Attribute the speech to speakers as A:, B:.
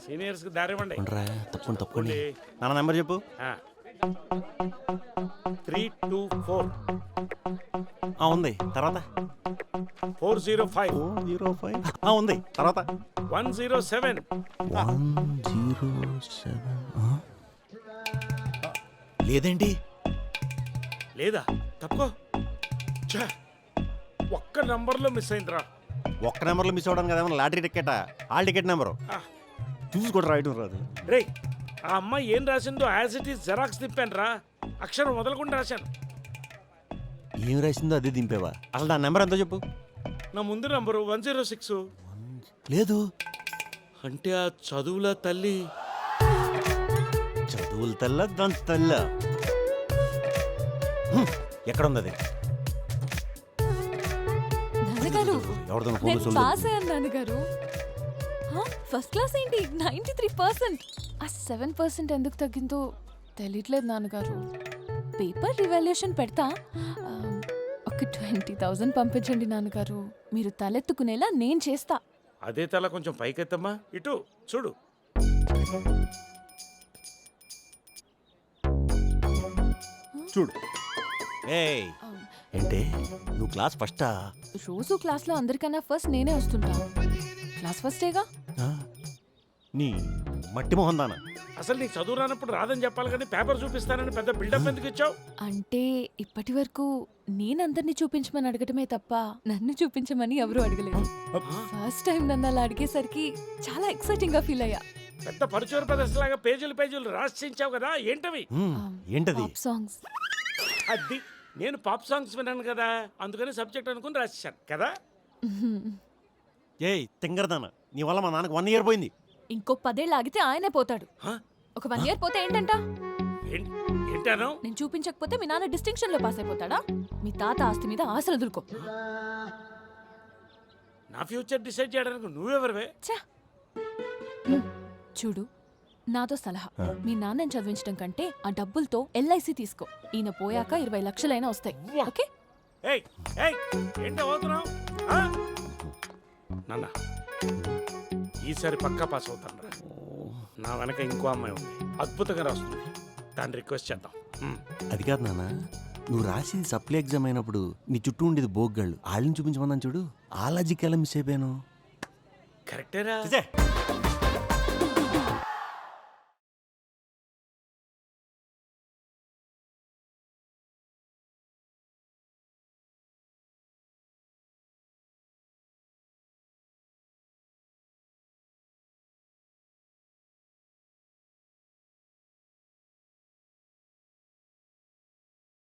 A: Seniors కి దారి ఇవ్వండి.
B: తప్పండి నాన్న నెంబర్ చెప్పు.
A: 324
B: ఉంది తర్వాత
A: 405
B: ఉంది తర్వాత
A: 107
B: లేదేంటి?
A: లేదా తప్పుకో. ఒక్క నంబర్లో మిస్ అయిందిరా.
B: ఒక్క నెంబర్లో మిస్ అవ్వడానికి కదా లాటరీ టికెటా? హాల్ టికెట్ నెంబరు చూసి కూడా రాయటం రాదు.
A: రే ఆ అమ్మాయి ఏం రాసిందో యాజ్ ఇట్ ఈస్ జెరాక్స్ తిప్పాను రా. అక్షరం వదలకుండా రాశాను.
B: ఏం రాసిందో అదే దింపేవా? అసలు దాని నెంబర్ ఎంతో చెప్పు.
A: నా ముందు నంబరు 106.
B: లేదు
A: అంటే ఆ చదువుల తల్లి.
B: చదువుల తల్ల దాని తల్ల ఎక్కడుంది అది?
C: నాన్నగారు ఫస్ట్ క్లాస్ ఏంటి 93%. ఆ 7% ఎందుకు తగ్గిందో తెలియట్లేదు నాన్నగారు. పేపర్ రివాల్యూషన్ పెడతా. ఒక 20,000 పంపించండి నాన్నగారు. మీరు తలెత్తుకునేలా నేను చేస్తా.
A: అదే తల కొంచెం పైకెత్తమ్మా. ఇటు చూడు.
B: చూడు. ఏంటే నువ్వు క్లాస్ ఫస్టా?
C: రోజు క్లాస్లో అందరికన్నా ఫస్ట్ నేనే వస్తుంటా. క్లాస్ ఫస్టేగా.
B: నీ మట్టి మొహం దానా.
A: అసలు నీకు చదువు రానప్పుడు రాదని చెప్పాలి కానీ పేపర్ చూపిస్తానని పెద్ద బిల్డప్ ఎందుకు ఇచ్చావు?
C: అంటే ఇప్పటి వరకు నేనందరినీ చూపించమని అడగటమే తప్ప నన్ను చూపించమని ఎవరు అడగలేదు. ఫస్ట్ టైం నన్ను అలా అడిగేసరికి చాలా ఎక్సైటింగ్ గా ఫీల్ అయ్యా.
A: పెద్ద పరిచయ ప్రదర్శనలాగా పేజీలు రాసించావు కదా. ఏంటవి?
B: ఏంటది?
C: సాంగ్స్.
A: అది నేను పాప్ సాంగ్స్ విన్నాను కదా, అందుకని సబ్జెక్ట్ అనుకుని రాసేసాను కదా.
B: ఏయ్ తింగరదానా, నీ వల్ల మా నాన్నకు 1 ఇయర్ పోయింది.
C: ఇంకో 10 ఏళ్ళు ఆగితే ఆయనే పోతాడు. ఒక 1 ఇయర్ పోతే ఏంటంట?
A: ఏంటాను?
C: నేను చూపించకపోతే మీ నాన్న డిస్టింక్షన్ లో పాస్ అయిపోతాడా? మీ తాత ఆస్తి మీద ఆశలు వదులుకో.
A: నా ఫ్యూచర్ డిసైడ్ చేయడానికి నువ్వెవరివే?
C: చూడు, నాతో సలహా. మీ నాన్నని చదివించడం కంటే ఆ డబ్బులతో LIC తీసుకో. ఈయన పోయాక 20 లక్షలైనా వస్తాయి. ఓకే?
A: నాన్న ఈసారి పక్కా పాస్ అవుతాను రా. నా వెనక ఇంకో అమ్మాయి ఉంది, అద్భుతంగా రాస్తుంది. దాన్ని రిక్వెస్ట్ చేద్దాం.
B: అది కాదు నాన్న, నువ్వు రాసింది సప్లై ఎగ్జామ్ అయినప్పుడు నీ చుట్టూ ఉండేది బోగ్గాళ్ళు. వాళ్ళని చూపించమన్నాను చూడు, ఆ లాజిక్ ఎలా మిస్ అయిపోయాను.
A: కరెక్టేరా.